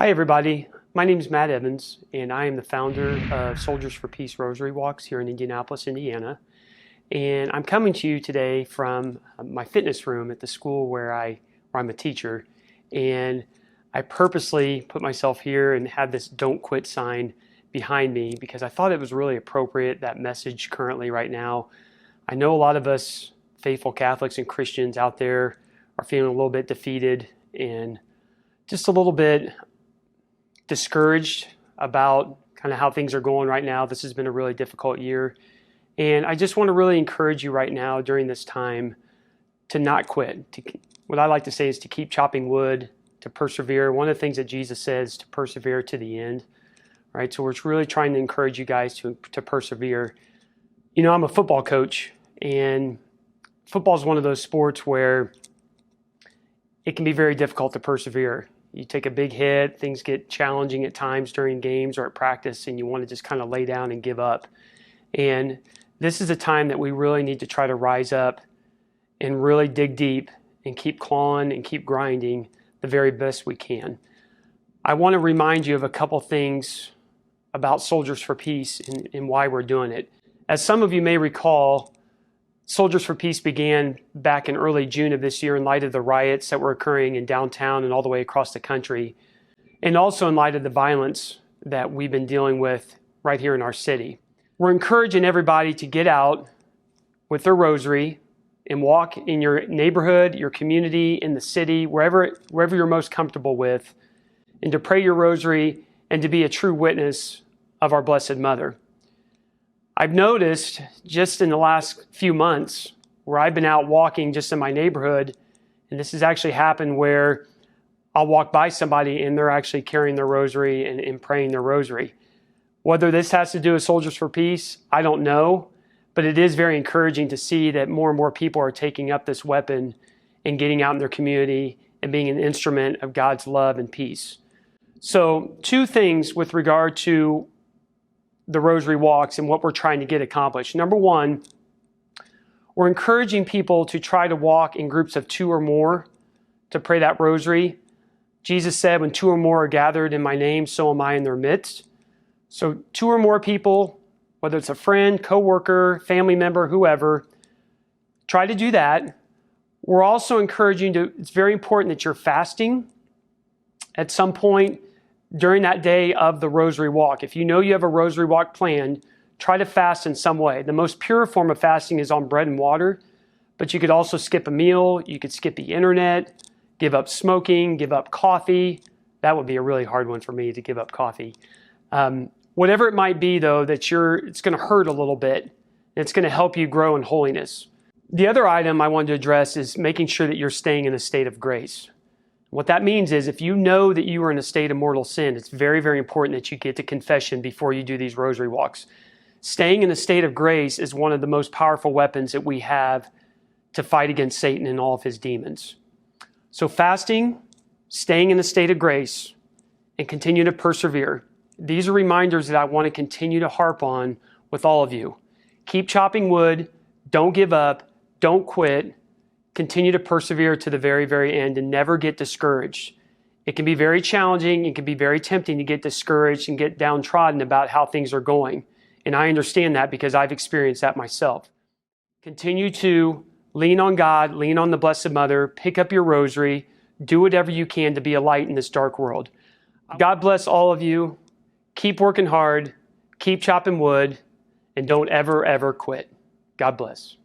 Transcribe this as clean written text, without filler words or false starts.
Hi everybody, my name is Matt Evans and I am the founder of Soldiers for Peace Rosary Walks here in Indianapolis, Indiana. And I'm coming to you today from my fitness room at the school where I'm a teacher. And I purposely put myself here and had this "Don't Quit" sign behind me because I thought it was really appropriate, that message currently right now. I know a lot of us faithful Catholics and Christians out there are feeling a little bit defeated and just a little bit discouraged about kind of how things are going right now. This has been a really difficult year. And I just want to really encourage you right now during this time to not quit. What I like to say is to keep chopping wood, to persevere. One of the things that Jesus says, to persevere to the end, right? So we're really trying to encourage you guys to persevere. You know, I'm a football coach, and football is one of those sports where it can be very difficult to persevere. You take a big hit, things get challenging at times during games or at practice, and you want to just kind of lay down and give up. And this is a time that we really need to try to rise up and really dig deep and keep clawing and keep grinding the very best we can. I want to remind you of a couple things about Soldiers for Peace and why we're doing it. As some of you may recall, Soldiers for Peace began back in early June of this year in light of the riots that were occurring in downtown and all the way across the country, and also in light of the violence that we've been dealing with right here in our city. We're encouraging everybody to get out with their rosary and walk in your neighborhood, your community, in the city, wherever you're most comfortable with, and to pray your rosary and to be a true witness of our Blessed Mother. I've noticed just in the last few months where I've been out walking just in my neighborhood, and this has actually happened where I'll walk by somebody and they're actually carrying their rosary and praying their rosary. Whether this has to do with Soldiers for Peace, I don't know, but it is very encouraging to see that more and more people are taking up this weapon and getting out in their community and being an instrument of God's love and peace. So, two things with regard to the rosary walks and what we're trying to get accomplished. Number one, we're encouraging people to try to walk in groups of 2 or more to pray that rosary. Jesus said, when 2 or more are gathered in my name, so am I in their midst. So 2 or more people, whether it's a friend, coworker, family member, whoever, try to do that. We're also encouraging it's very important that you're fasting at some point during that day of the rosary walk. If you know you have a rosary walk planned, try to fast in some way. The most pure form of fasting is on bread and water, but you could also skip a meal, you could skip the internet, give up smoking, give up coffee. That would be a really hard one for me, to give up coffee. Whatever it might be, though, it's going to hurt a little bit, and it's going to help you grow in holiness. The other item I wanted to address is making sure that you're staying in a state of grace. What that means is if you know that you are in a state of mortal sin, it's very, very important that you get to confession before you do these rosary walks. Staying in a state of grace is one of the most powerful weapons that we have to fight against Satan and all of his demons. So fasting, staying in a state of grace, and continue to persevere. These are reminders that I want to continue to harp on with all of you. Keep chopping wood, don't give up, don't quit. Continue to persevere to the very, very end and never get discouraged. It can be very challenging. It can be very tempting to get discouraged and get downtrodden about how things are going. And I understand that because I've experienced that myself. Continue to lean on God, lean on the Blessed Mother, pick up your rosary, do whatever you can to be a light in this dark world. God bless all of you. Keep working hard, keep chopping wood, and don't ever, ever quit. God bless.